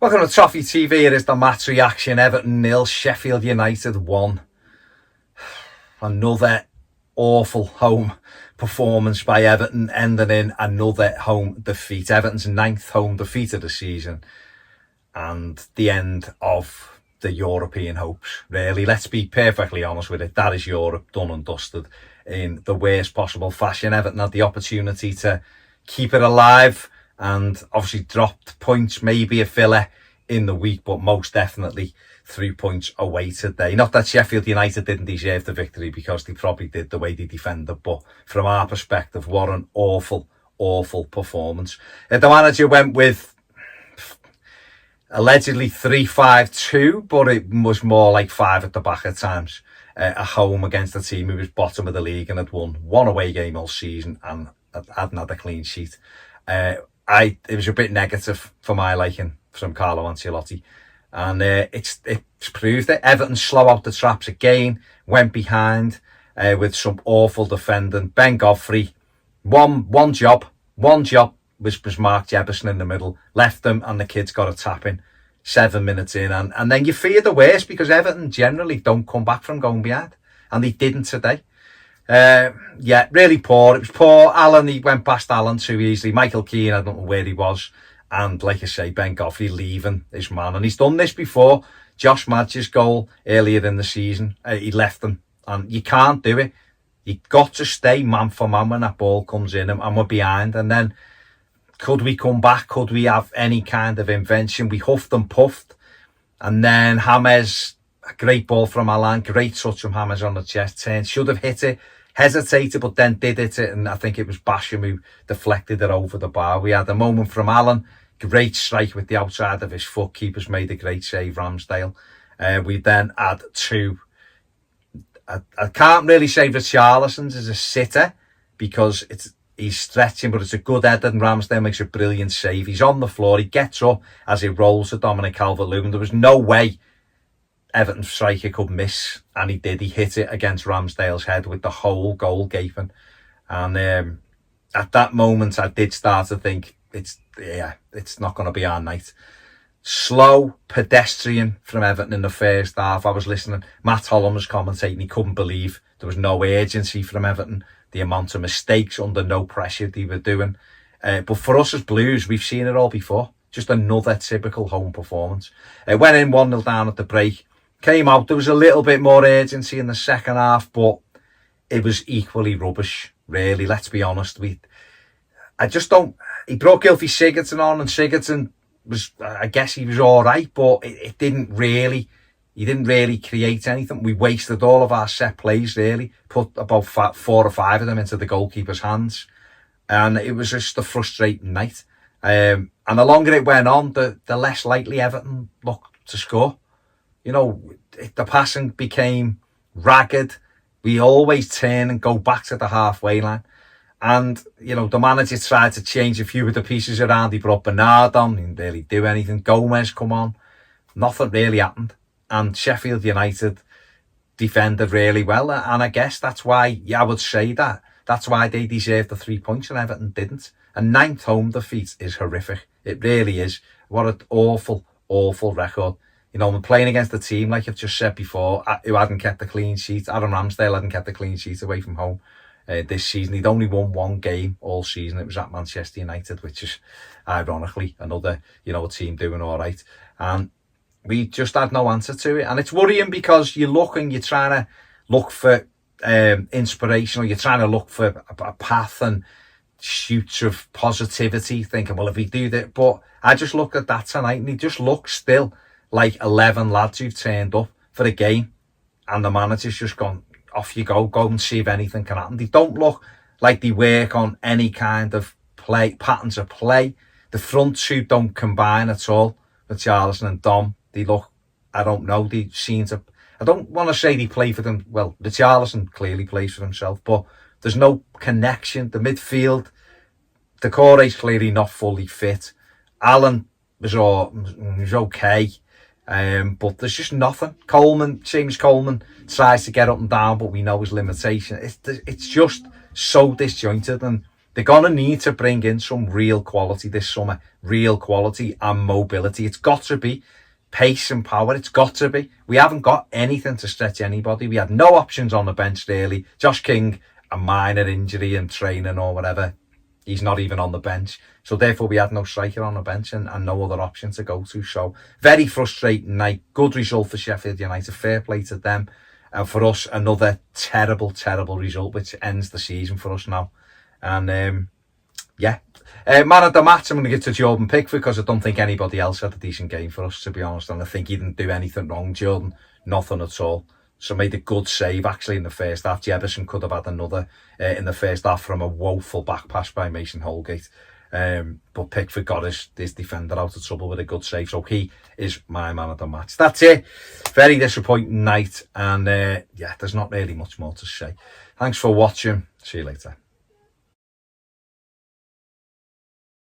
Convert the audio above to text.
Welcome to Toffee TV. It is the match reaction. Everton 0, Sheffield United 1. Another awful home performance by Everton, ending in another home defeat. Everton's 9th home defeat of the season and the end of the European hopes, really. Let's be perfectly honest with it. That is Europe done and dusted in the worst possible fashion. Everton had the opportunity to keep it alive and obviously dropped points, maybe a filler in the week, but most definitely 3 points away today. Not that Sheffield United didn't deserve the victory, because they probably did the way they defended, but from our perspective, what an awful, awful performance. The manager went with allegedly 3-5-2, but it was more like 5 at the back at times. At home against a team who was bottom of the league and had won one away game all season and hadn't had a clean sheet. It was a bit negative for my liking from Carlo Ancelotti, and it's proved it. Everton slow out the traps again, went behind with some awful defending. Ben Godfrey, one job was Mark Jefferson in the middle, left them, and the kids got a tap in 7 minutes in, and then you fear the worst, because Everton generally don't come back from going behind, and they didn't today. Yeah, really poor. It was poor. Allen, he went past Allen too easily. Michael Keane, I don't know where he was. And like I say, Ben Godfrey leaving his man. And he's done this before. Josh Madge's goal earlier in the season, he left them. And you can't do it. You've got to stay man for man when that ball comes in and we're behind. And then could we come back? Could we have any kind of invention? We huffed and puffed. And then James, a great ball from Allen, great touch from James on the chest turn. Should have hit it. Hesitated, but then did hit it, and I think it was Basham who deflected it over the bar. We had a moment from Allen, great strike with the outside of his foot. Keeper's made a great save, Ramsdale. We then had two. I can't really say Richarlison's is a sitter, because he's stretching, but it's a good header, and Ramsdale makes a brilliant save. He's on the floor, he gets up as he rolls to Dominic Calvert-Lewin. There was no way Everton striker could miss, and he did. He hit it against Ramsdale's head with the whole goal gaping, and at that moment I did start to think it's not going to be our night. Slow pedestrian from Everton in the first half. I was listening, Matt Holland was commentating, he couldn't believe there was no urgency from Everton, the amount of mistakes under no pressure they were doing, but for us as Blues, we've seen it all before. Just another typical home performance. It went in 1-0 down at the break. Came out, there was a little bit more urgency in the second half, but it was equally rubbish, really. Let's be honest. He brought Gylfi Sigurdsson on, and Sigurdsson was, I guess he was all right, but he didn't really create anything. We wasted all of our set plays, really. Put about 4 or 5 of them into the goalkeeper's hands, and it was just a frustrating night. And the longer it went on, the less likely Everton looked to score. You know, the passing became ragged. We always turn and go back to the halfway line. And, you know, the manager tried to change a few of the pieces around. He brought Bernard on, he didn't really do anything. Gomez come on. Nothing really happened. And Sheffield United defended really well. And I guess that's why, I would say that's why they deserved the 3 points and Everton didn't. A 9th home defeat is horrific. It really is. What an awful, awful record. You know, we're playing against a team, like I've just said before, who hadn't kept the clean sheet. Aaron Ramsdale hadn't kept the clean sheet away from home this season. He'd only won one game all season. It was at Manchester United, which is ironically another, a team doing all right. And we just had no answer to it. And it's worrying, because you look and you're trying to look for inspiration, or you're trying to look for a path and shoots of positivity, thinking, well, if we do that. But I just looked at that tonight, and he just looks still like 11 lads who've turned up for a game, and the manager's just gone, off you go and see if anything can happen. They don't look like they work on any kind of patterns of play. The front two don't combine at all with Richarlison and Dom. They look, I don't know, they seem to, I don't want to say they play for them. Well, Richarlison clearly plays for himself, but there's no connection. The midfield, Decore's clearly not fully fit. Allen was okay. But there's just nothing. James Coleman tries to get up and down, but we know his limitation. It's just so disjointed, and They're going to need to bring in some real quality this summer. Real quality and mobility. It's got to be pace and power. It's got to be. We haven't got anything to stretch anybody. We had no options on the bench really. Josh King, a minor injury and training or whatever. He's not even on the bench. So therefore we had no striker on the bench and no other option to go to. So very frustrating night. Good result for Sheffield United. Fair play to them. And for us, another terrible, terrible result, which ends the season for us now. And yeah. Man of the match, I'm going to get to Jordan Pickford because I don't think anybody else had a decent game for us, to be honest. And I think he didn't do anything wrong, Jordan. Nothing at all. So made a good save actually in the first half. Jefferson could have had another in the first half from a woeful back pass by Mason Holgate. But Pickford got his defender out of trouble with a good save. So he is my man of the match. That's it. Very disappointing night. And yeah, there's not really much more to say. Thanks for watching. See you later.